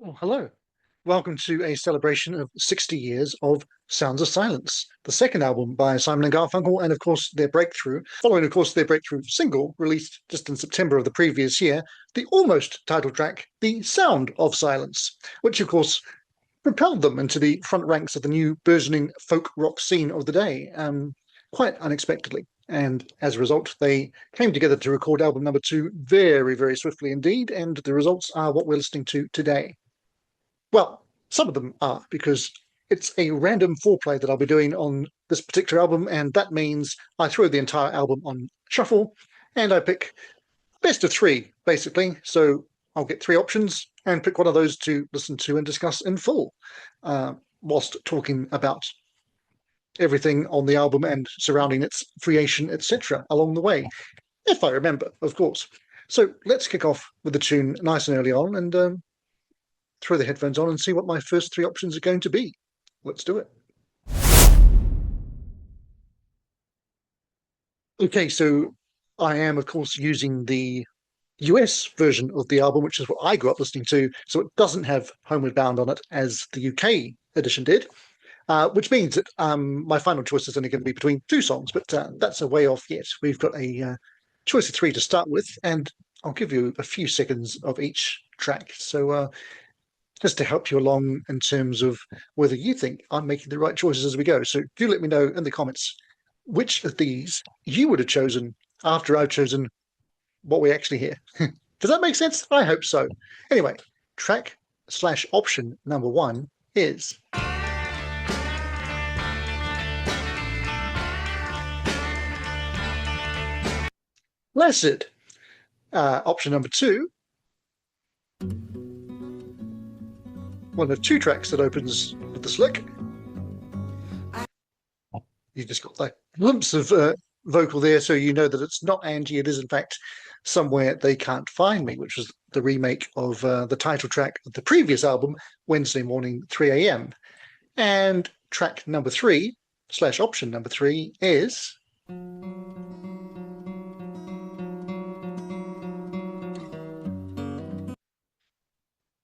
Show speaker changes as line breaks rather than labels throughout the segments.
Well, hello. Welcome to a celebration of 60 years of Sounds of Silence, the second album by Simon and Garfunkel, and of course their breakthrough, following of course their breakthrough single released just in September of the previous year, the almost title track, The Sound of Silence, which of course propelled them into the front ranks of the new burgeoning folk rock scene of the day, quite unexpectedly. And as a result, they came together to record album number two very, very swiftly indeed, and the results are what we're listening to today. Well, some of them are, because it's a random foreplay that I'll be doing on this particular album, and that means I throw the entire album on shuffle, and I pick best of three, basically. So I'll get three options and pick one of those to listen to and discuss in full, whilst talking about everything on the album and surrounding its creation, etc., along the way, if I remember, of course. So let's kick off with the tune nice and early on, and throw the headphones on and see what my first three options are going to be. Let's do it. Okay, so I am, of course, using the US version of the album, which is what I grew up listening to, so it doesn't have Homeward Bound on it as the UK edition did, which means that my final choice is only going to be between two songs, but that's a way off yet. We've got a choice of three to start with, and I'll give you a few seconds of each track. So just to help you along in terms of whether you think I'm making the right choices as we go. So do let me know in the comments which of these you would have chosen after I've chosen what we actually hear. Does that make sense? I hope so. Anyway, track/option number one is Blessed. Option number two, one of two tracks that opens with the slick. You just got that glimpse of vocal there, so you know that it's not Angie. It is, in fact, Somewhere They Can't Find Me, which was the remake of the title track of the previous album, Wednesday Morning, 3 a.m. And track number three/option number three is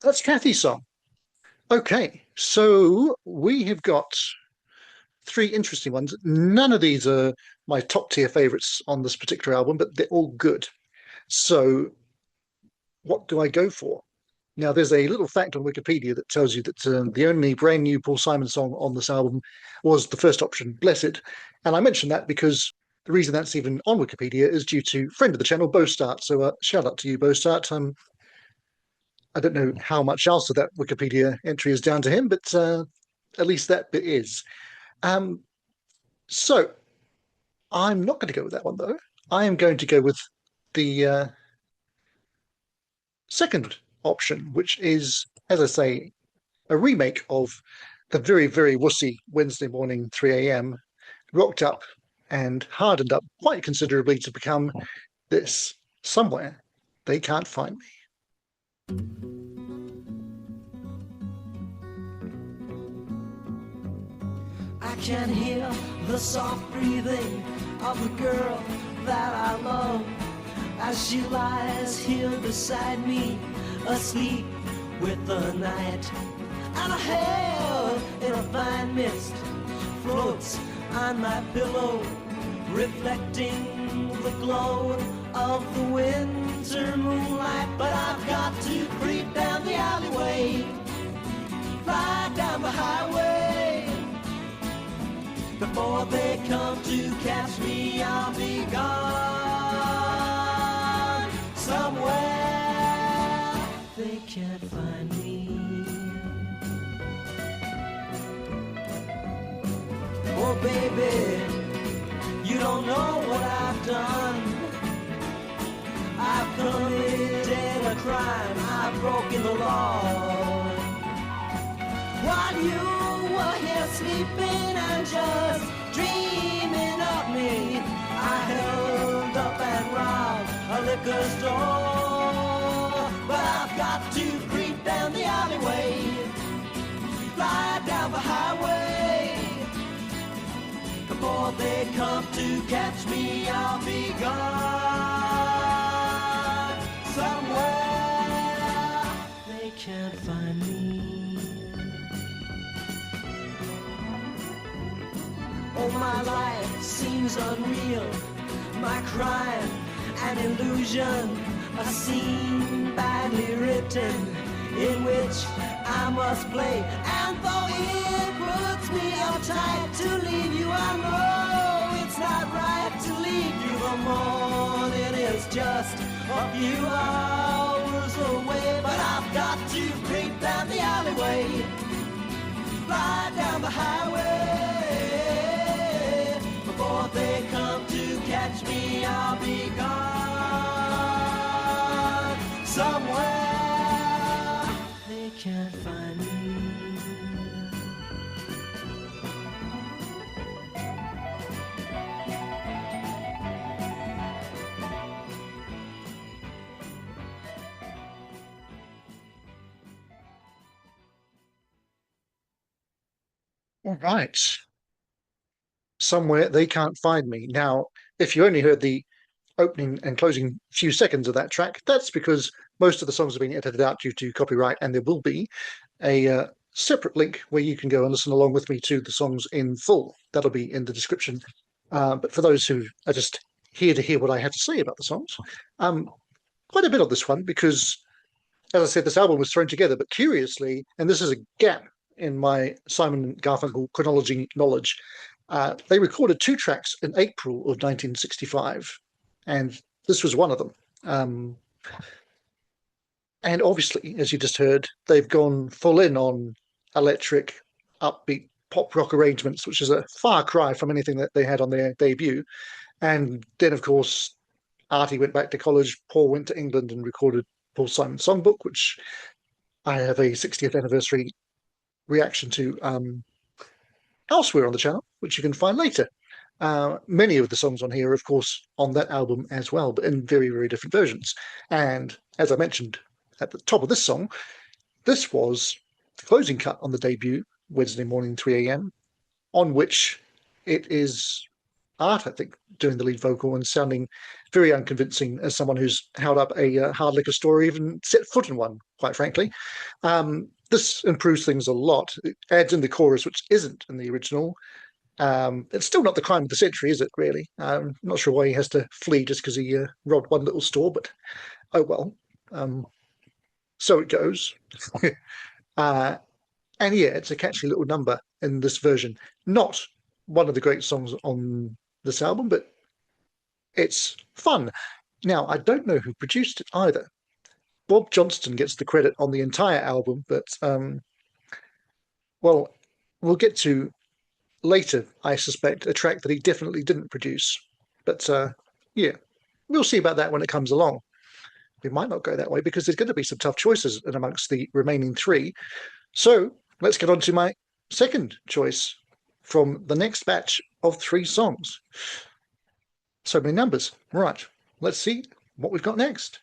that's Kathy's song. Okay, so we have got three interesting ones. None of these are my top tier favorites on this particular album, but they're all good. So what do I go for? Now, there's a little fact on Wikipedia that tells you that the only brand new Paul Simon song on this album was the first option, Blessed. And I mention that because the reason that's even on Wikipedia is due to friend of the channel, Bo Start. So shout out to you, Bo Start. I don't know how much else of that Wikipedia entry is down to him, but at least that bit is. So I'm not going to go with that one, though. I am going to go with the second option, which is, as I say, a remake of the very, very wussy Wednesday Morning 3 a.m., rocked up and hardened up quite considerably to become this Somewhere They Can't Find Me.
I can hear the soft breathing of the girl that I love as she lies here beside me, asleep with the night. And her hair in a fine mist floats on my pillow, reflecting the glow of the winter moonlight. But I've got to creep down the alleyway, fly down the highway. Before they come to catch me, I'll be gone. Somewhere they can't find me. Oh baby, you don't know what I've done. I've committed a crime, I've broken the law. While you were here sleeping and just dreaming of me, I held up and robbed a liquor store. But I've got to creep down the alleyway, fly down the highway. Before they come to catch me, I'll be gone. Somewhere they can't find me. Oh, my life seems unreal, my crime an illusion, a scene badly written in which I must play. And though it puts me uptight to leave you, I know it's not right to leave you. The morning is just a few hours away, but I've got to creep down the alleyway, fly down the highway. Before they come to catch me, I'll be gone somewhere. They can't find me.
All right. Somewhere They Can't Find Me. Now, if you only heard the opening and closing few seconds of that track, that's because most of the songs are being edited out due to copyright, and there will be a separate link where you can go and listen along with me to the songs in full. That'll be in the description. But for those who are just here to hear what I have to say about the songs, quite a bit of this one, because, as I said, this album was thrown together, but curiously, and this is a gap in my Simon and Garfunkel chronology knowledge, they recorded 2 tracks in April of 1965, and this was one of them. And obviously, as you just heard, they've gone full in on electric, upbeat pop rock arrangements, which is a far cry from anything that they had on their debut. And then, of course, Artie went back to college, Paul went to England and recorded Paul Simon's Songbook, which I have a 60th anniversary reaction to elsewhere on the channel, which you can find later. Many of the songs on here are, of course, on that album as well, but in very, very different versions. And as I mentioned at the top of this song, this was the closing cut on the debut, Wednesday morning, 3 a.m., on which it is Art, I think, doing the lead vocal and sounding very unconvincing as someone who's held up a hard liquor store, even set foot in one, quite frankly. This improves things a lot. It adds in the chorus, which isn't in the original. It's still not the crime of the century, is it, really? I'm not sure why he has to flee just because he robbed one little store, but oh well. So it goes. And yeah, it's a catchy little number in this version. Not one of the great songs on this album, but it's fun. Now, I don't know who produced it either. Bob Johnston gets the credit on the entire album, but well, we'll get to later, I suspect, a track that he definitely didn't produce. But yeah, we'll see about that when it comes along. We might not go that way because there's going to be some tough choices in amongst the remaining 3. So let's get on to my second choice from the next batch of 3 songs. So many numbers. Right, let's see what we've got next.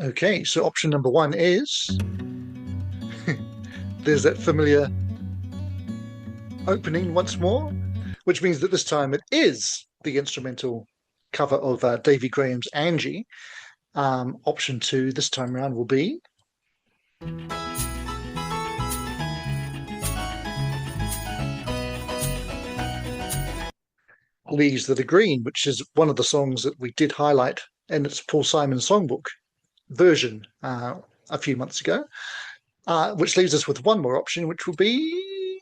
Okay, so option number 1 is there's that familiar opening once more, which means that this time it is the instrumental cover of Davy Graham's Angie. Option 2 this time around will be Leaves That Are Green, which is one of the songs that we did highlight in its Paul Simon Songbook version a few months ago, which leaves us with one more option, which will be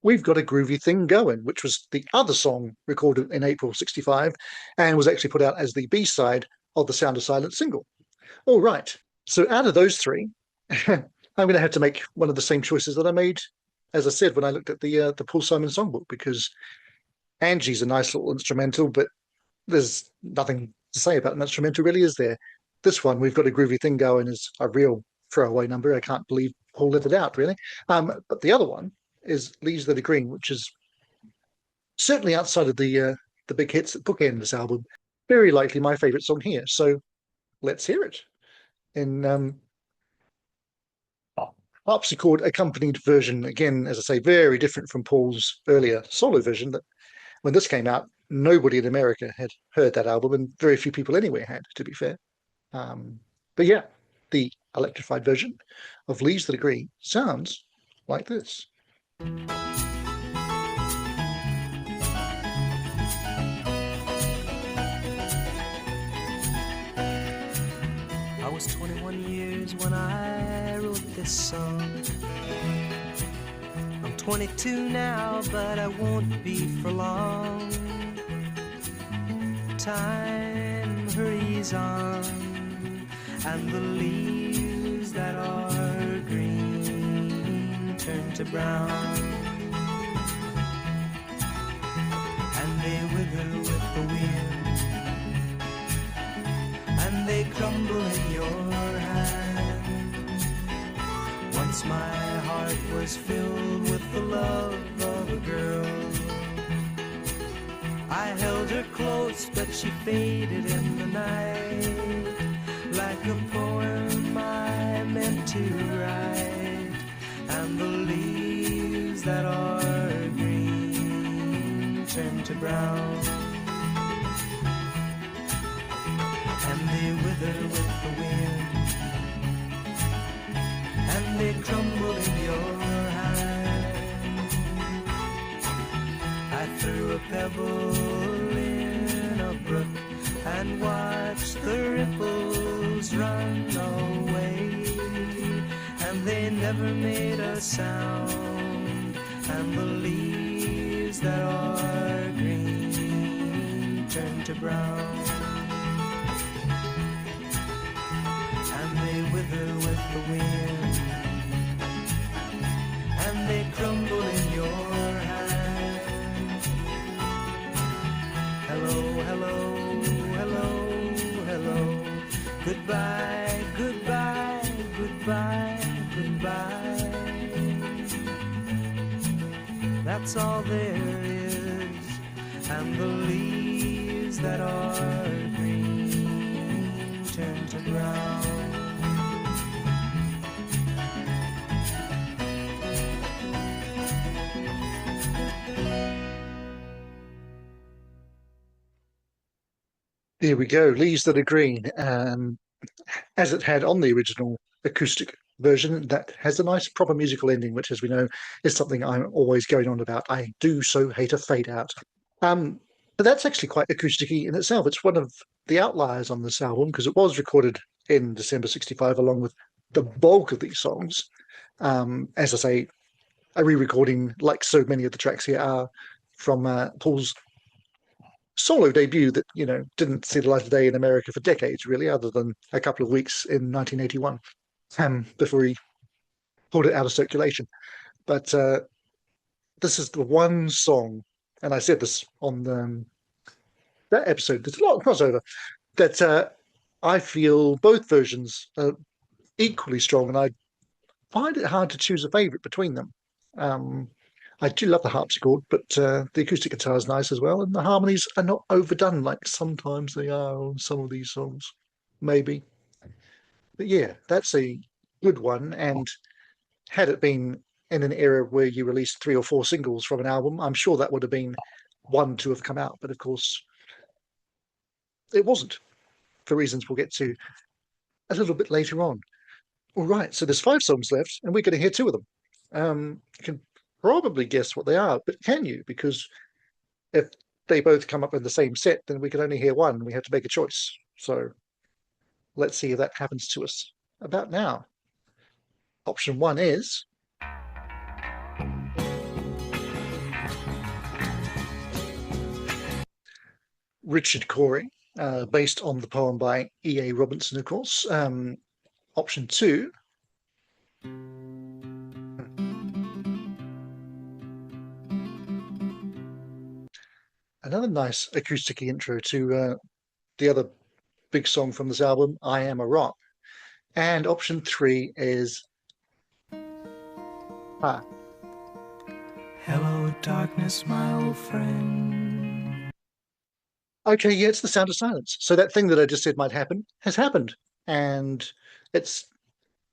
We've Got a Groovy Thing Going, which was the other song recorded in April 65 and was actually put out as the B-side of the Sound of Silence single. All right, so out of those 3, I'm going to have to make one of the same choices that I made, as I said, when I looked at the Paul Simon Songbook, because Angie's a nice little instrumental, but there's nothing to say about an instrumental, really, is there? This one, We've Got a Groovy Thing Going, is a real throwaway number. I can't believe Paul let it out, really. But the other one is Leaves That Are Green, which is certainly outside of the big hits that bookend this album, very likely my favourite song here. So let's hear it in harpsichord accompanied version. Again, as I say, very different from Paul's earlier solo version that when this came out nobody in America had heard that album, and very few people anywhere had, to be fair. But yeah, the electrified version of Leaves That Agree sounds like this.
I was 21 years when I wrote this song. I'm 22 now, but I won't be for long. Time hurries on, and the leaves that are green turn to brown, and they wither with the wind, and they crumble in your hand. Once my heart was filled with the love of a girl. I held her close, but she faded in the night, like a poem I meant to write. And the leaves that are green turn to brown, and they wither with the wind, and they crumble in your hand. I threw a pebble in a brook and watched the ripples run away, and they never made a sound. And the leaves that are green turn to brown, and they wither with the wind, and they crumble in your hand. Hello, hello, hello, hello. Goodbye, goodbye, goodbye, goodbye. That's all there is, and the leaves that are green turn to brown.
There we go, Leaves That Are Green, as it had on the original acoustic version, that has a nice proper musical ending, which, as we know, is something I'm always going on about. I do so hate a fade out. But that's actually quite acousticy in itself. It's one of the outliers on this album because it was recorded in December '65 along with the bulk of these songs. As I say, a re-recording, like so many of the tracks here are, from Paul's solo debut that, didn't see the light of day in America for decades, really, other than a couple of weeks in 1981, before he pulled it out of circulation. But this is the one song, and I said this on that episode, there's a lot of crossover, that I feel both versions are equally strong, and I find it hard to choose a favourite between them. I do love the harpsichord, but the acoustic guitar is nice as well, and the harmonies are not overdone like sometimes they are on some of these songs, maybe. But yeah, that's a good one, and had it been in an era where you released 3 or 4 singles from an album, I'm sure that would have been one to have come out, but of course it wasn't, for reasons we'll get to a little bit later on. All right, so there's 5 songs left, and we're going to hear 2 of them. You can probably guess what they are, but can you? Because if they both come up in the same set, then we can only hear one, and we have to make a choice. So let's see if that happens to us about now. Option 1 is Richard Cory, based on the poem by E.A. Robinson, of course. Option 2, another nice acoustic intro to the other big song from this album, I Am a Rock. And option 3 is
Hello, darkness, my old friend.
Okay, yeah, it's the sound of silence. So that thing that I just said might happen has happened. And it's,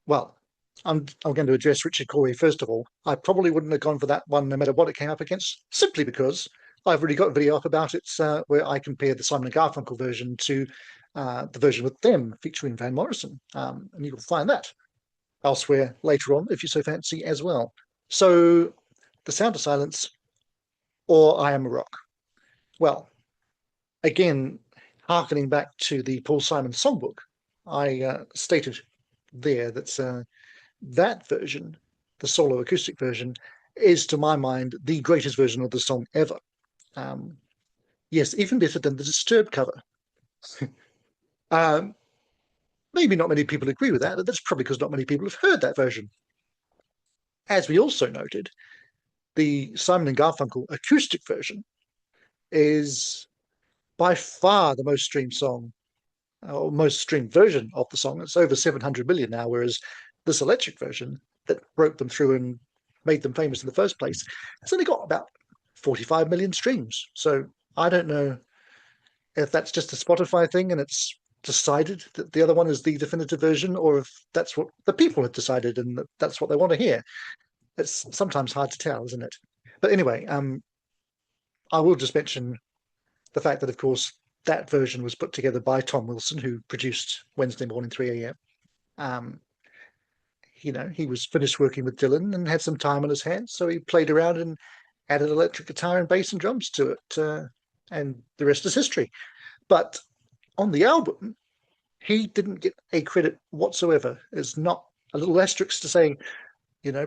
well, I'm going to address Richard Cory first of all. I probably wouldn't have gone for that one no matter what it came up against, simply because I've already got a video up about it where I compared the Simon and Garfunkel version to the version with them featuring Van Morrison, and you will find that elsewhere later on if you so fancy as well. So, The Sound of Silence or I Am a Rock. Well, again, harkening back to the Paul Simon songbook, I stated there that that version, the solo acoustic version, is to my mind the greatest version of the song ever. Um, yes, even better than the Disturbed cover. um, Maybe not many people agree with that, but that's probably because not many people have heard that version. As we also noted, the Simon and Garfunkel acoustic version is by far the most streamed song, or most streamed version of the song. It's over 700 million now, whereas this electric version that broke them through and made them famous in the first place has only got about 45 million streams. So I don't know if that's just a Spotify thing and it's decided that the other one is the definitive version, or if that's what the people have decided and that's what they want to hear. It's sometimes hard to tell, isn't it? But anyway, I will just mention the fact that, of course, that version was put together by Tom Wilson, who produced Wednesday Morning 3 a.m. He was finished working with Dylan and had some time on his hands, so he played around and added electric guitar and bass and drums to it, and the rest is history. But on the album, he didn't get a credit whatsoever. There's not a little asterisk to say,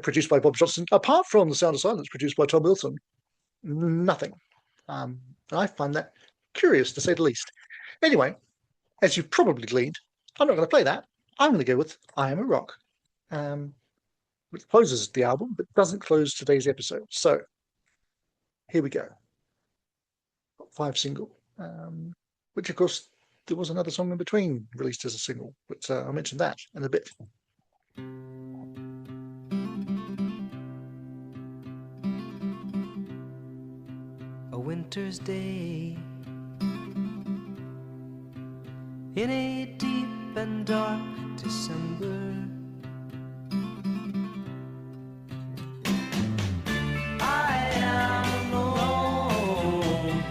produced by Bob Johnson, apart from The Sound of Silence, produced by Tom Wilson. Nothing. I find that curious, to say the least. Anyway, as you've probably gleaned, I'm not going to play that. I'm going to go with I Am a Rock, which closes the album, but doesn't close today's episode. So, here we go. 5 single, which, of course, there was another song in between released as a single, but I'll mention that in a bit.
A winter's day in a deep and dark December, I am alone,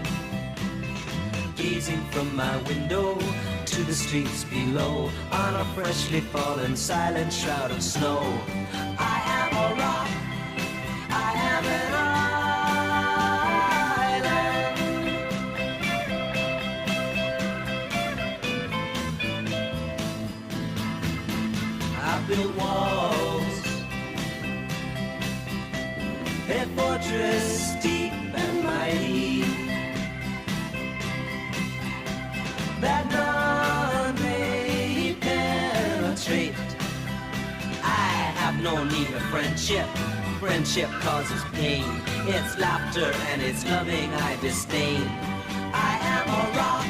gazing from my window to the streets below on a freshly fallen silent shroud of snow. I am a rock, I am an build walls, a fortress deep and mighty, that none may penetrate. I have no need of friendship. Friendship causes pain. It's laughter and it's loving I disdain. I am a rock,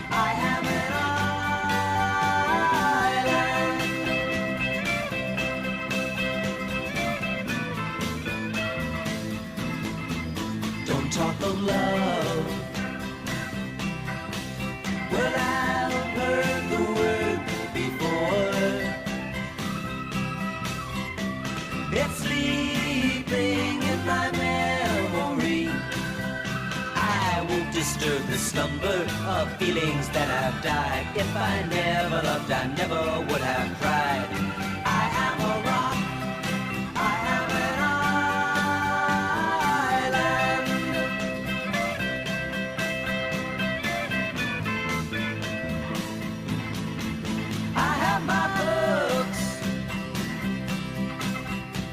I am an talk of love. Well, I've heard the word before. It's sleeping in my memory. I won't disturb the slumber of feelings that have died. If I never loved, I never would have cried. I am a rock, I am an my books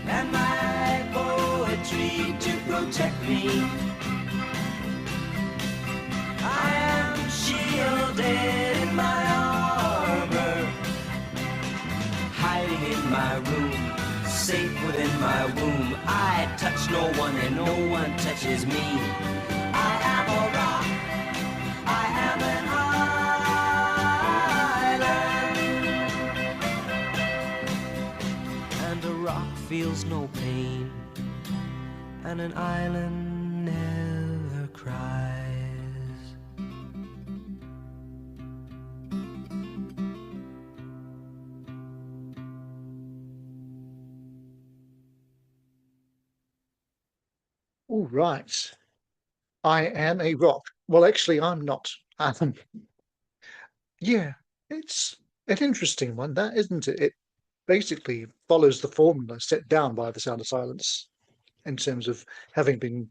and my poetry to protect me. I am shielded in my armor, hiding in my room, safe within my womb. I touch no one and no one touches me. I am a rock, I am an feels no pain, and an island never cries.
All right. I am a rock. Well, actually, I'm not. Yeah, it's an interesting one, that isn't it? It basically follows the formula set down by The Sound of Silence in terms of having been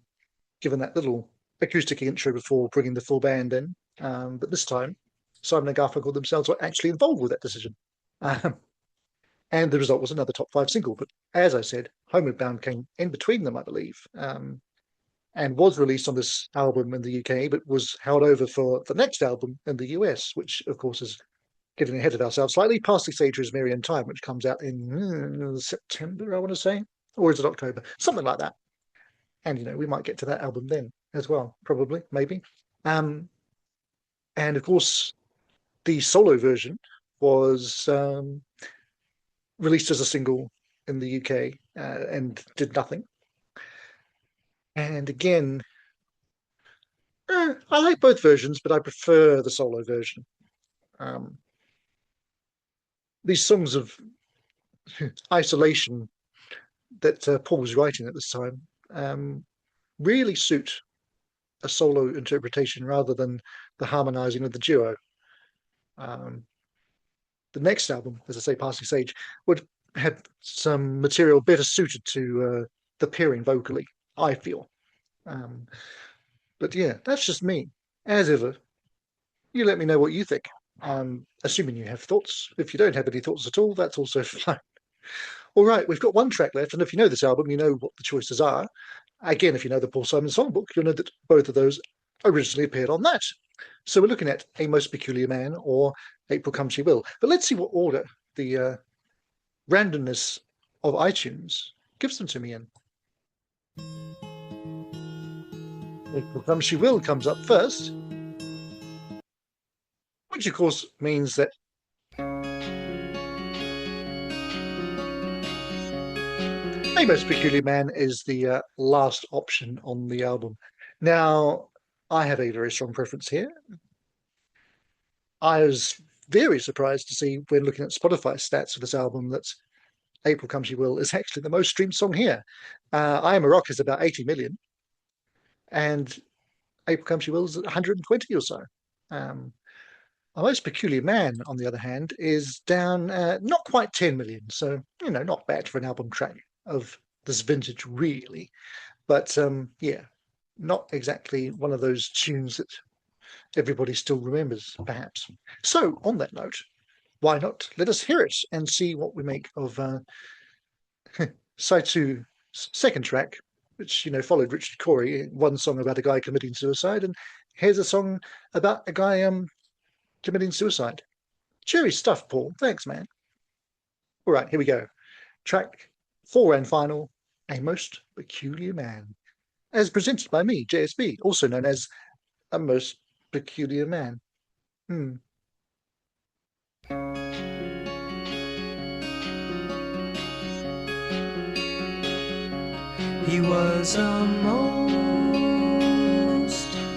given that little acoustic intro before bringing the full band in. But this time, Simon and Garfunkel themselves were actually involved with that decision. Um, and the result was another top five single. But as I said, Homeward Bound came in between them, I believe, and was released on this album in the UK, but was held over for the next album in the US, which, of course, is getting ahead of ourselves slightly. Past Six Ages, Merry in Time, which comes out in September, I want to say, or is it October? Something like that. And we might get to that album then as well, probably, maybe. Um, and of course, the solo version was released as a single in the UK and did nothing. And again, I like both versions, but I prefer the solo version. Um, these songs of isolation that Paul was writing at this time really suit a solo interpretation rather than the harmonizing of the duo. The next album, as I say, Passing Sage, would have some material better suited to the pairing vocally, I feel. But yeah, that's just me. As ever, you let me know what you think. Assuming you have thoughts. If you don't have any thoughts at all, that's also fine. All right, we've got one track left, and if you know this album, you know what the choices are. Again, if you know the Paul Simon songbook, you'll know that both of those originally appeared on that. So we're looking at A Most Peculiar Man or April Come She Will. But let's see what order the randomness of iTunes gives them to me in. April Come She Will comes up first, which of course means that A Most Peculiar Man is the last option on the album. Now, I have a very strong preference here. I was very surprised to see when looking at Spotify stats for this album that April Come She Will is actually the most streamed song here. I Am a Rock is about 80 million, and April Come She Will is 120 or so. A Most Peculiar Man, on the other hand, is down not quite 10 million, so not bad for an album track of this vintage, really. But yeah, not exactly one of those tunes that everybody still remembers, perhaps. So, on that note, why not let us hear it and see what we make of Side 2's second track, which followed Richard Cory, one song about a guy committing suicide, and here's a song about a guy committing suicide. Cheery stuff, Paul. Thanks, man. All right, here we go. Track 4 and final, A Most Peculiar Man, as presented by me, JSB, also known as A Most Peculiar Man.
He was a most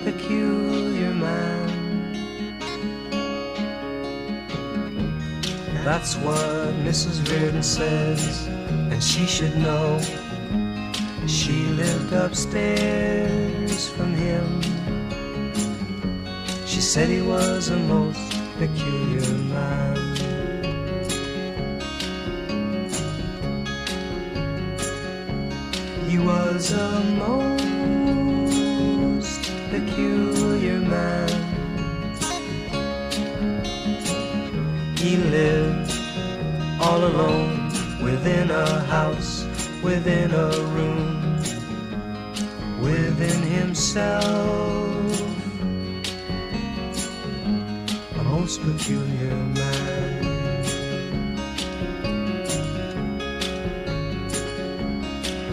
peculiar man. That's what Mrs. Reardon says, and she should know. She lived upstairs from him. She said he was a most peculiar man. He was a most peculiar man. He lived all alone within a house, within a room, within himself. A most peculiar man.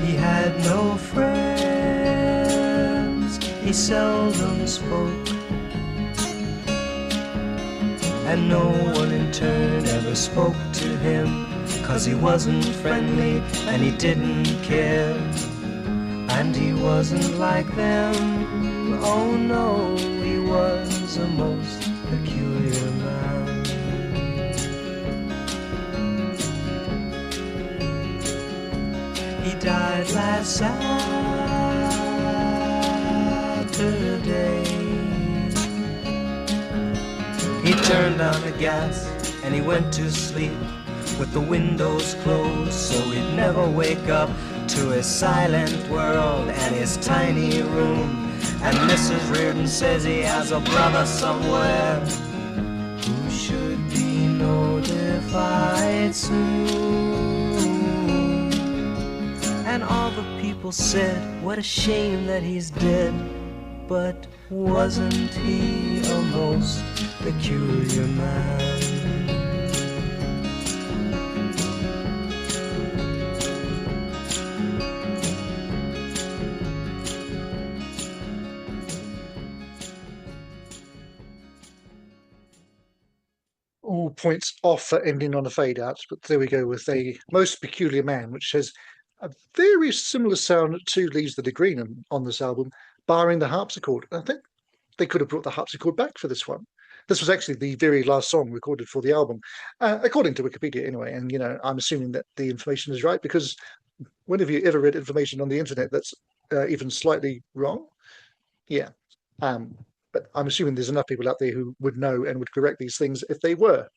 He had no friends, he seldom spoke, and no one in turn ever spoke to him, 'cause he wasn't friendly and he didn't care, and he wasn't like them. Oh no, he was a most peculiar man. He died last Saturday. He turned on the gas and he went to sleep with the windows closed so he'd never wake up to his silent world and his tiny room. And Mrs. Reardon says he has a brother somewhere who should be notified soon. And all the people said, what a shame that he's dead. But wasn't he a most peculiar man?
All points off for ending on a fade out, but there we go with a most peculiar man, which has a very similar sound to Leaves the Green on this album, barring the harpsichord. I think they could have brought the harpsichord back for this one. This was actually the very last song recorded for the album, according to Wikipedia anyway. And, you know, I'm assuming that the information is right because when have you ever read information on the internet that's even slightly wrong? Yeah. But I'm assuming there's enough people out there who would know and would correct these things if they were.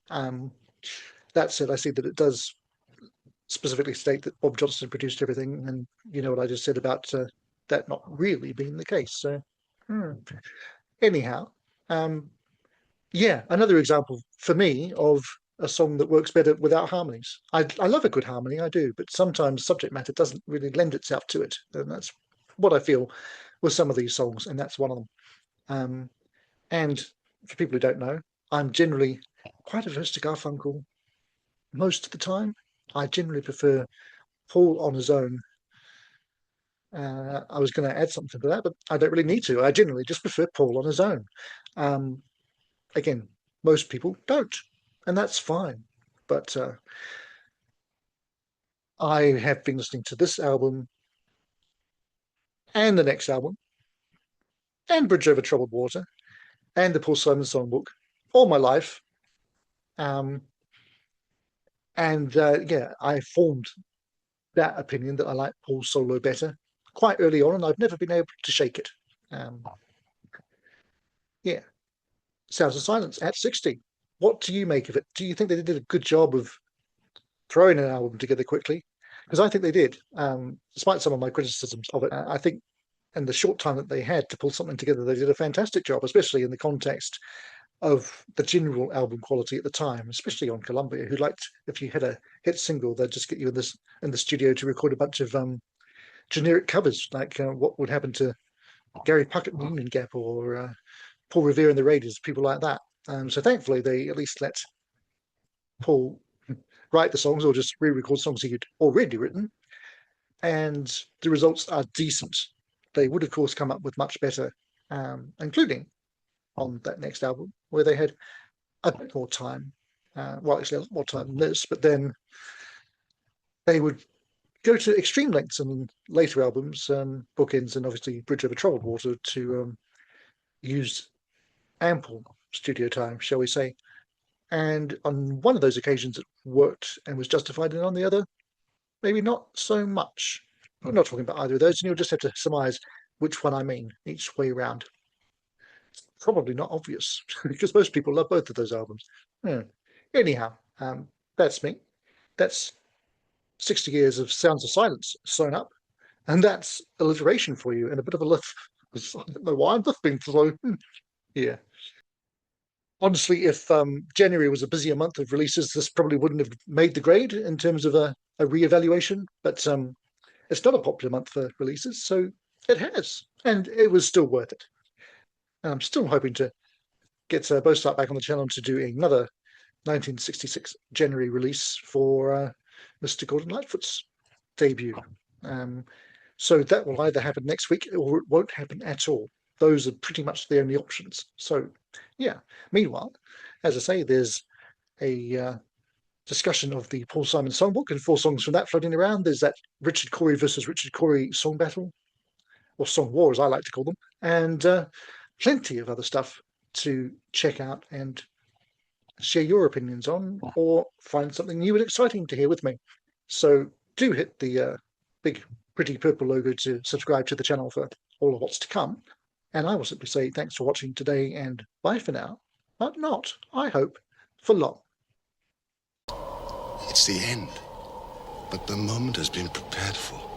That said, I see that it does specifically state that Bob Johnston produced everything, and you know what I just said about that not really being the case. So, anyhow, yeah, another example for me of a song that works better without harmonies. I love a good harmony, I do, but sometimes subject matter doesn't really lend itself to it, and that's what I feel with some of these songs, and that's one of them. And for people who don't know, I'm generally quite averse to Garfunkel most of the time. I generally prefer Paul on his own. I was going to add something to that, but I don't really need to. I generally just prefer Paul on his own. Again, most people don't, and that's fine. But I have been listening to this album and the next album and Bridge Over Troubled Water and the Paul Simon Songbook all my life. And yeah, I formed that opinion that I like Paul's solo better quite early on, and I've never been able to shake it. Yeah, Sounds of Silence at 60. What do you make of it? Do you think they did a good job of throwing an album together quickly? Because I think they did, despite some of my criticisms of it. I think in the short time that they had to pull something together, they did a fantastic job, especially in the context of the general album quality at the time, especially on Columbia, who liked, if you had a hit single, they'd just get you in the studio to record a bunch of generic covers, like what would happen to Gary Puckett and Union Gap, or Paul Revere and the Raiders, people like that. So thankfully, they at least let Paul write the songs or just re-record songs he had already written, and the results are decent. They would, of course, come up with much better, including on that next album, where they had a bit more time. Well, actually, a lot more time than this, but then they would go to extreme lengths in later albums, Bookends and obviously Bridge Over Troubled Water, to use ample studio time, shall we say. And on one of those occasions, it worked and was justified, and on the other, maybe not so much. I'm not talking about either of those, and you'll just have to surmise which one I mean each way around. Probably not obvious because most people love both of those albums. Anyhow, that's me. That's 60 years of Sounds of Silence sewn up, and that's alliteration for you and a bit of a lift. I don't know why I'm lifting so. Yeah. Honestly, if January was a busier month of releases, this probably wouldn't have made the grade in terms of a re-evaluation. But it's not a popular month for releases, so it has, and it was still worth it. And I'm still hoping to get Bostart back on the channel to do another 1966 January release for Mr. Gordon Lightfoot's debut. So that will either happen next week or it won't happen at all. Those are pretty much the only options. So, yeah. Meanwhile, as I say, there's a discussion of the Paul Simon Songbook and 4 songs from that floating around. There's that Richard Cory versus Richard Cory song battle, or song war, as I like to call them, and plenty of other stuff to check out and share your opinions on, or find something new and exciting to hear with me. So do hit the big, pretty purple logo to subscribe to the channel for all of what's to come. And I will simply say thanks for watching today, and bye for now. but not, I hope, for long.
It's the end, but the moment has been prepared for.